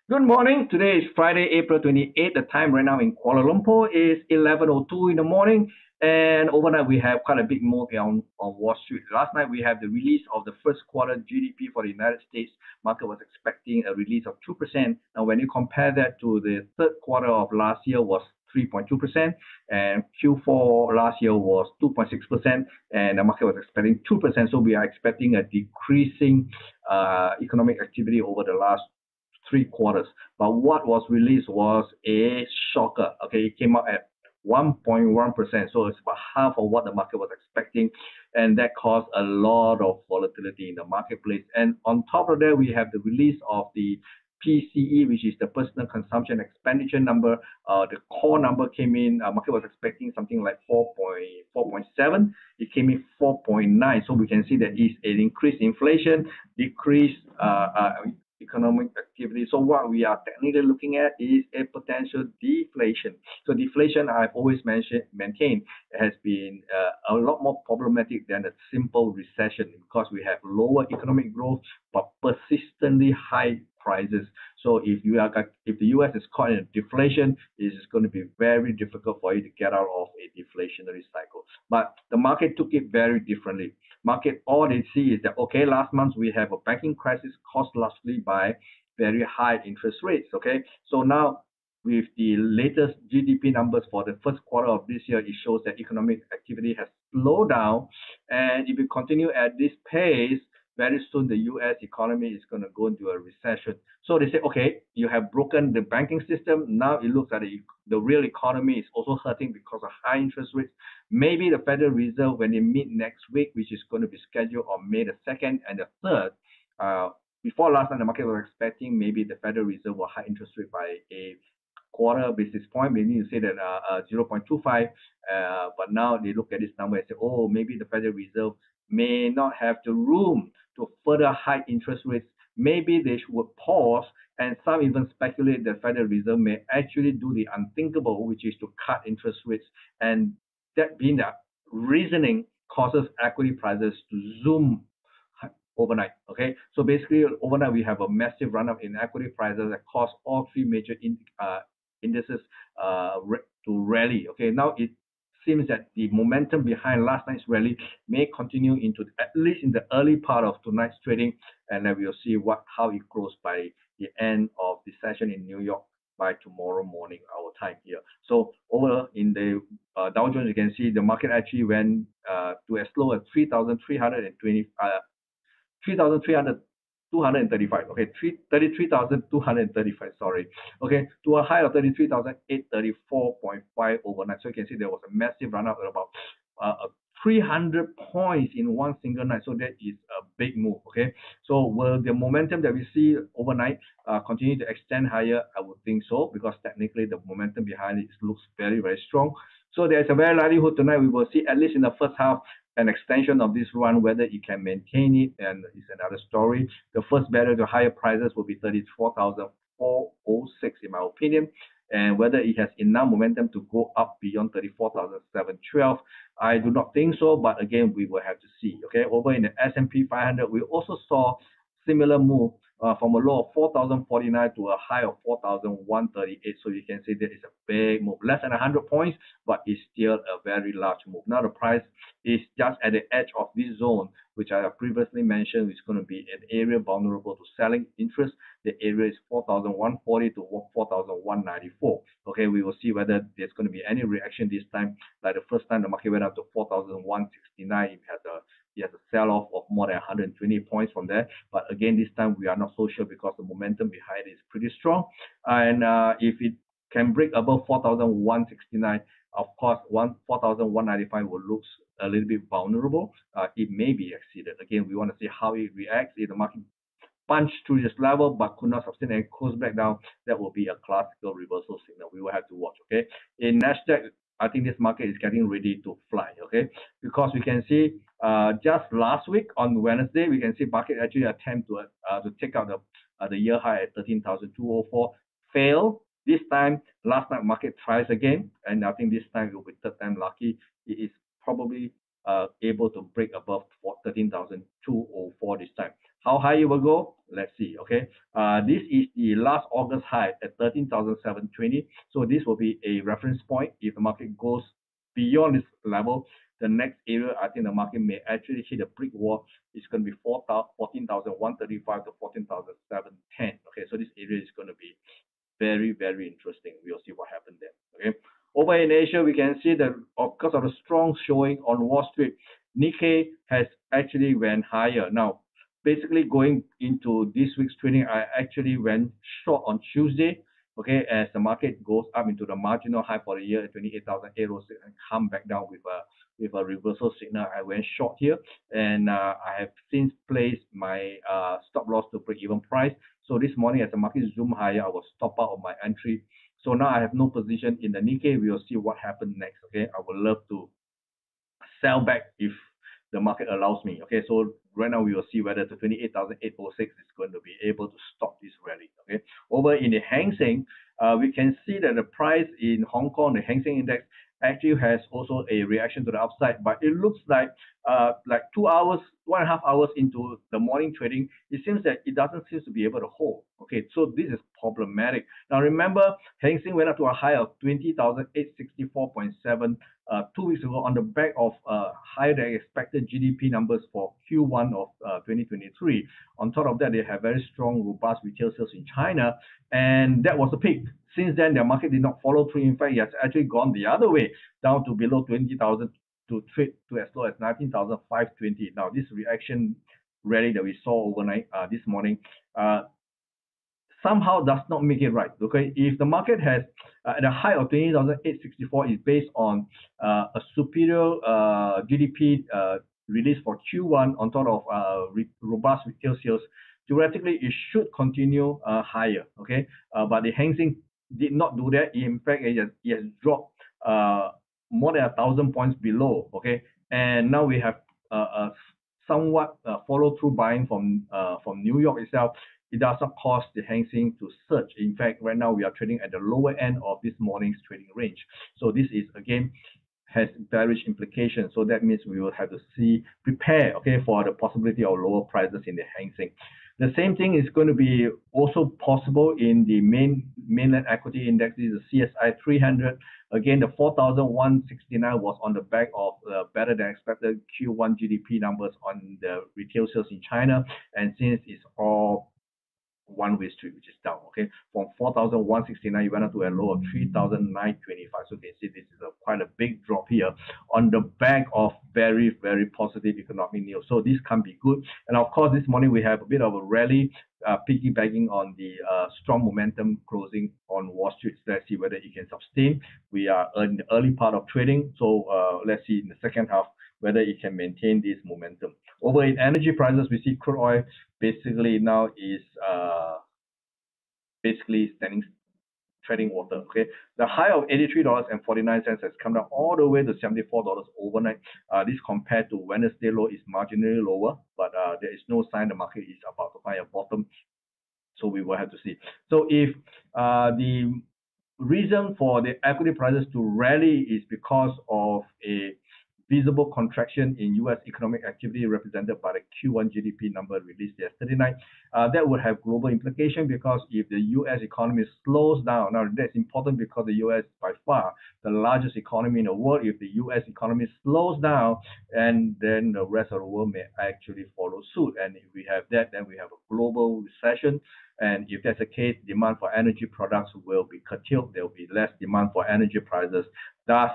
Good morning. Today is Friday, April 28th. The time right now in Kuala Lumpur is 11:02 in the morning. And overnight, we have quite a big move on Wall Street. Last night, we have the release of the first quarter GDP for the United States. Market was expecting a release of 2%. Now, when you compare that to the third quarter of last year was 3.2%, and Q4 last year was 2.6%, and the market was expecting 2%. So we are expecting a decreasing economic activity over the last 3 quarters. But what was released was a shocker. Okay, it came out at 1.1%. So it's about half of what the market was expecting. And that caused a lot of volatility in the marketplace. And on top of that, we have the release of the PCE, which is the personal consumption expenditure number. The core number came in, market was expecting something like 4.7. It came in 4.9. So we can see that is an increased inflation, decreased economic activity. So what we are technically looking at is a potential deflation. So deflation, I've always maintained, has been a lot more problematic than a simple recession because we have lower economic growth but persistently high prices. So if the US is caught in deflation, it is going to be very difficult for you to get out of a deflationary cycle. But the market took it very differently. Market, all they see is that, okay, last month we have a banking crisis caused largely by very high interest rates. Okay, so now with the latest GDP numbers for the first quarter of this year, it shows that economic activity has slowed down, and if we continue at this pace, very soon the US economy is going to go into a recession. So they say, okay, you have broken the banking system. Now it looks like the real economy is also hurting because of high interest rates. Maybe the Federal Reserve, when they meet next week, which is going to be scheduled on May the 2nd and the 3rd, before last night, the market was expecting maybe the Federal Reserve will hike interest rate by a quarter basis point. Maybe you say that 0.25, but now they look at this number and say, oh, maybe the Federal Reserve may not have the room to further hike interest rates. Maybe they should pause, and some even speculate that Federal Reserve may actually do the unthinkable, which is to cut interest rates, and that being the reasoning causes equity prices to zoom overnight. Okay, so basically overnight we have a massive run up in equity prices that caused all three major indices to rally. Okay, now it seems that the momentum behind last night's rally may continue into at least in the early part of tonight's trading, and then we'll see how it grows by the end of the session in New York by tomorrow morning, our time here. So over in the Dow Jones, you can see the market actually went to as low as 235. Okay, 33,235. Sorry. Okay, to a high of 33,834.5 overnight. So you can see there was a massive run up at about 300 points in one single night. So that is a big move. Okay, so will the momentum that we see overnight continue to extend higher? I would think so, because technically the momentum behind it looks very, very strong. So there's a very likelihood tonight we will see, at least in the first half, an extension of this run. Whether it can maintain it and is another story. The first barrier to higher prices will be 34,406 in my opinion, and whether it has enough momentum to go up beyond 34,712, I do not think so, but again we will have to see. Okay, over in the S&P 500, we also saw similar move from a low of 4,049 to a high of 4,138. So you can see that is a big move, less than 100 points, but it's still a very large move. Now the price is just at the edge of this zone, which I have previously mentioned is going to be an area vulnerable to selling interest. The area is 4,140 to 4,194. Okay, we will see whether there's going to be any reaction this time. Like the first time the market went up to 4,169, it has a sell-off of more than 120 points from there. But again, this time we are not so sure because the momentum behind it is pretty strong. And if it can break above 4,169, of course, 4,195 will look a little bit vulnerable. It may be exceeded. Again, we want to see how it reacts. If the market punch through this level but could not sustain and close back down, that will be a classical reversal signal. We will have to watch. Okay, in Nasdaq, I think this market is getting ready to fly. Okay, because we can see just last week on Wednesday, we can see market actually attempt to take out the year high at 13,204, fail. This time, last night market tries again, and I think this time it will be third time lucky. It is probably able to break above 13,204 this time. How high it will go? Let's see. Okay, this is the last August high at 13,720. So this will be a reference point. If the market goes beyond this level, the next area I think the market may actually hit a brick wall. It's going to be 14,135 to 14,710. Okay, so this area is going to be very, very interesting. We'll see what happens there. Okay. Over in Asia, we can see that because of the strong showing on Wall Street, Nikkei has actually went higher. Now, basically going into this week's trading, I actually went short on Tuesday. Okay, as the market goes up into the marginal high for the year at 28,806 and come back down with a reversal signal. I went short here, and I have since placed my stop loss to break even price. So this morning, as the market zoomed higher, I will stop out of my entry. So now I have no position in the Nikkei. We will see what happens next. Okay, I would love to sell back if the market allows me. Okay, so right now we will see whether the 28,806 is going to be able to stop this rally. Okay, over in the Hang Seng, we can see that the price in Hong Kong, the Hang Seng index, actually has also a reaction to the upside, but it looks like 2 hours, 1.5 hours into the morning trading, it seems that it doesn't seem to be able to hold. Okay, so this is problematic. Now remember, Hang Seng went up to a high of 20,864.7 2 weeks ago on the back of higher than expected GDP numbers for Q1 of 2023. On top of that, they have very strong, robust retail sales in China, and that was the peak. Since then, their market did not follow through. In fact, it has actually gone the other way, down to below 20,000 to trade to as low as 19,520. Now, this reaction rally that we saw overnight this morning somehow does not make it right. Okay, if the market has at a high of 20,864 is based on a superior GDP release for Q1 on top of robust retail sales, theoretically it should continue higher. Okay, but the Hang Seng did not do that. In fact, it has dropped more than 1,000 points below. Okay, and now we have somewhat follow through buying from New York itself. It does not cause the Hang Seng to surge. In fact, right now we are trading at the lower end of this morning's trading range. So this is again has bearish implications. So that means we will have to prepare, okay, for the possibility of lower prices in the Hang Seng. The same thing is going to be also possible in the mainland equity index. This is the CSI 300. Again, the 4,169 was on the back of better than expected Q1 GDP numbers on the retail sales in China. And since it's all one-way street, which is down, okay, from 4,169 you went up to a low of 3,925. So you can see this is quite a big drop here on the back of very, very positive economic news. So this can be good. And of course, this morning we have a bit of a rally piggybacking on the strong momentum closing on Wall Street. So let's see whether it can sustain. We are in the early part of trading, so let's see in the second half whether it can maintain this momentum. Over in energy prices, we see crude oil basically now is basically treading water. Okay, the high of $83.49 has come down all the way to $74 overnight. This compared to Wednesday low is marginally lower, but there is no sign the market is about to find a bottom. So we will have to see. So if the reason for the equity prices to rally is because of a visible contraction in U.S. economic activity represented by the Q1 GDP number released yesterday night. That would have global implication because if the U.S. economy slows down, now that's important because the U.S. is by far the largest economy in the world. If the U.S. economy slows down, and then the rest of the world may actually follow suit. And if we have that, then we have a global recession. And if that's the case, demand for energy products will be curtailed. There will be less demand for energy prices. Thus,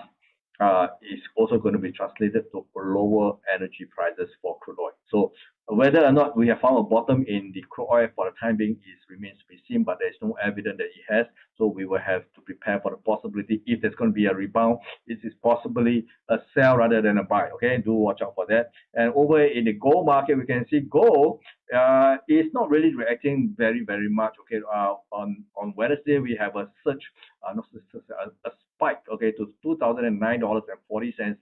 is also going to be translated to lower energy prices for crude oil. So whether or not we have found a bottom in the crude oil for the time being remains to be seen, but there's no evidence that it has. So we will have to prepare for the possibility if there's going to be a rebound. This is possibly a sell rather than a buy. Okay, do watch out for that. And over in the gold market, we can see gold is not really reacting very, very much. Okay, on Wednesday we have a surge, a spike, okay, to $2,009.40,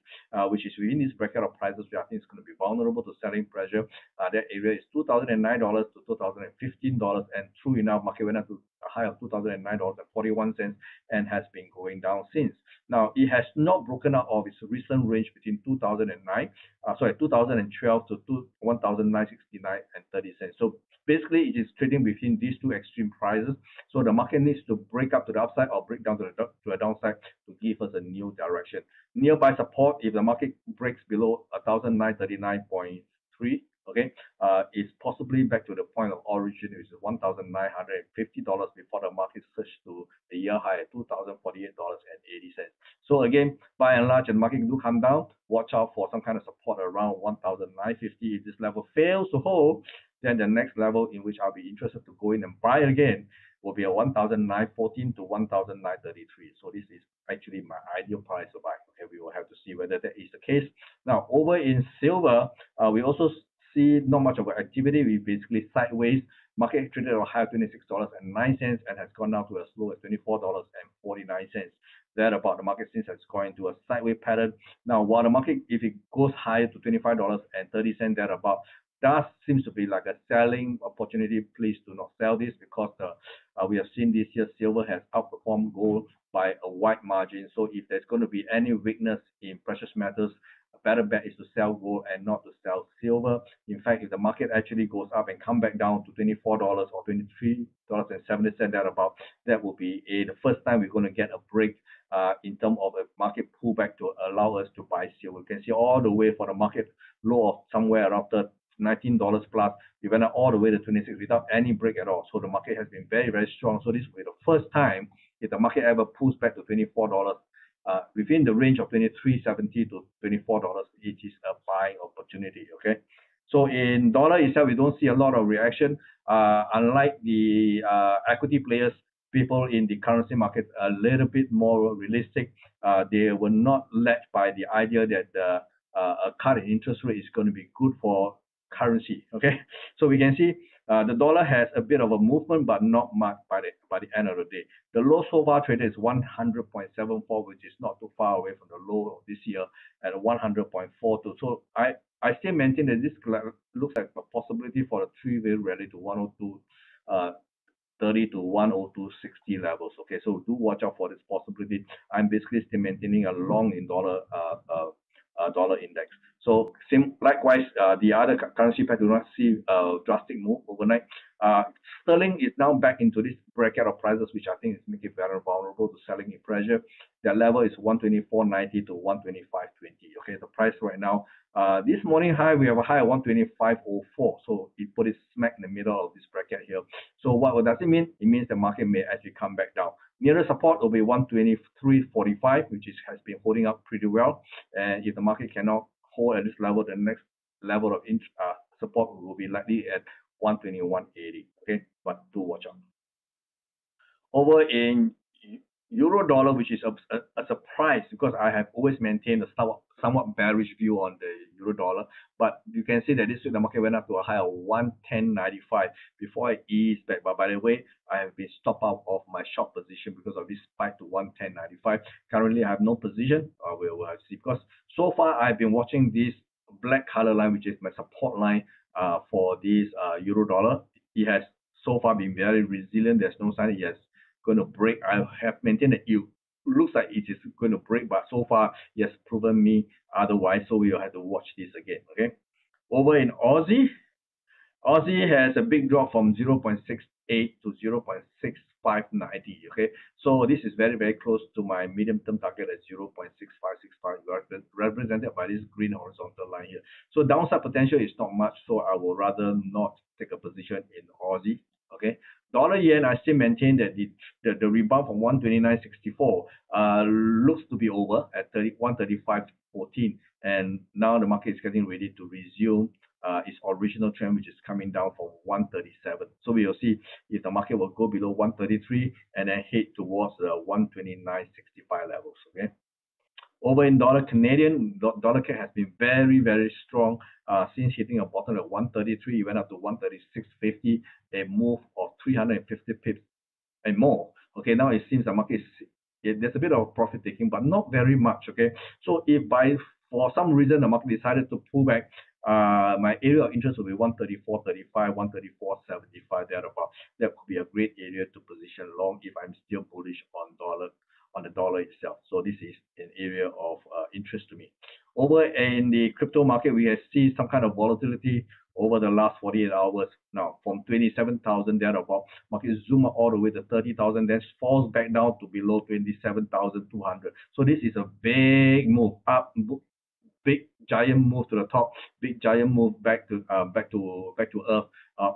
which is within this bracket of prices. We I think it's going to be vulnerable to selling pressure. That area is $2,009 to $2,015, and true enough, market went up to a high of $2,009.41 and has been going down since. Now, it has not broken out of its recent range between 2012 to 1,969.30. So basically, it is trading between these two extreme prices. So the market needs to break up to the upside or break down to the downside to give us a new direction. Nearby support, if the market breaks below 1,939.3, okay, is possibly back to the point of origin, which is $1,950 before the market surged to the year high at $2,048.80. So again, by and large, the market do come down. Watch out for some kind of support around 1,950. If this level fails to hold, then the next level in which I'll be interested to go in and buy again will be a 1,914 to 1,933. So this is actually my ideal price to buy. Okay, we will have to see whether that is the case. Now, over in silver, we also see not much of an activity. We basically sideways. Market traded at a high of $26.09 and has gone down to as low as $24.49. That about the market since has gone into a sideways pattern. Now, while the market, if it goes higher to $25.30, that about does seems to be like a selling opportunity. Please do not sell this because we have seen this year silver has outperformed gold by a wide margin. So if there's going to be any weakness in precious metals, a better bet is to sell gold and not to sell silver. In fact, if the market actually goes up and come back down to $24 or $23.70, thereabout, that will be the first time we're going to get a break in terms of a market pullback to allow us to buy silver. You can see all the way for the market low of somewhere around $19 plus, we went all the way to 26 without any break at all. So the market has been very, very strong. So this will be the first time if the market ever pulls back to $24 within the range of $23.70 to $24, it is a buying opportunity. Okay. So in dollar itself, we don't see a lot of reaction. Unlike the equity players, people in the currency market are a little bit more realistic. They were not led by the idea that a cut in interest rate is going to be good for currency. Okay, so we can see the dollar has a bit of a movement, but not much by the end of the day. The low so far traded is 100.74, which is not too far away from the low of this year at 100.42. So I still maintain that this looks like a possibility for a three-way rally to 102.30 to 102.60 levels. Okay, so do watch out for this possibility. I'm basically still maintaining a long in dollar dollar index. So likewise, the other currency pair do not see a drastic move overnight. Sterling is now back into this bracket of prices, which I think is making it very vulnerable to selling in pressure. That level is 124.90 to 125.20. Okay, the price right now. This morning high, we have a high of 125.04. So it put it smack in the middle of this bracket here. So what does it mean? It means the market may actually come back down. Nearest support will be 123.45, which has been holding up pretty well. And if the market cannot hold at this level, the next level of support will be likely at 121.80. Okay, but do watch out. Over in euro dollar, which is a surprise because I have always maintained a somewhat bearish view on the euro dollar, but you can see that this week the market went up to a high of 110.95 before it eased back. But by the way, I have been stopped out of my short position because of this spike to 110.95. Currently, I have no position. We'll have to see, because so far I've been watching this black color line, which is my support line for this euro dollar. It has so far been very resilient. There's no sign it has going to break. I have maintained that it looks like it is going to break, but so far it has proven me otherwise. So we will have to watch this again. Okay. Over in Aussie has a big drop from 0.68 to 0.6590. Okay, so this is very, very close to my medium-term target at 0.6565, represented by this green horizontal line here. So downside potential is not much, so I will rather not take a position in Aussie. Okay, dollar yen, I still maintain that the rebound from 129.64 looks to be over at 135.14, and now the market is getting ready to resume its original trend, which is coming down from 137. So we will see if the market will go below 133 and then head towards the 129.65 levels. Okay. Over in dollar Canadian, dollar CAD has been very, very strong since hitting a bottom at 133. It went up to 136.50, a move of 350 pips and more. Okay, now it seems the market there's a bit of profit taking, but not very much. Okay, so if for some reason the market decided to pull back, My area of interest will be 134.35, 134.75 thereabout. That could be a great area to position long if I'm still bullish on the dollar itself. So this is an area of interest to me. Over in the crypto market, we have seen some kind of volatility over the last 48 hours. Now, from 27,000 thereabout, market zoom all the way to 30,000, then falls back down to below 27,200. So this is a big move up, big giant move to the top, big giant move back to earth,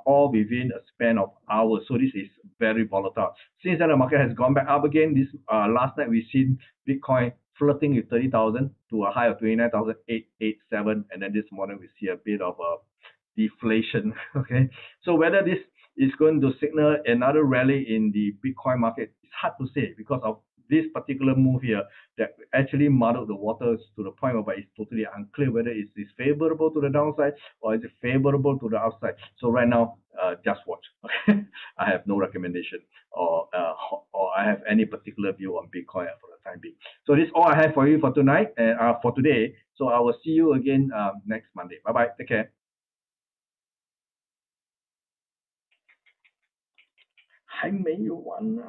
all within a span of hours. So this is very volatile. Since then, the market has gone back up again. This last night we seen Bitcoin flirting with 30,000 to a high of 29,887, and then this morning we see a bit of a deflation. Okay, so whether this is going to signal another rally in the Bitcoin market, it's hard to say because of this particular move here that actually muddled the waters to the point where it's totally unclear whether it is favorable to the downside or is it favorable to the upside. So right now, just watch. Okay, I have no recommendation or I have any particular view on Bitcoin for the time being. So this is all I have for you for tonight and for today. So I will see you again next Monday. Bye bye. Take care. 还没有完呢。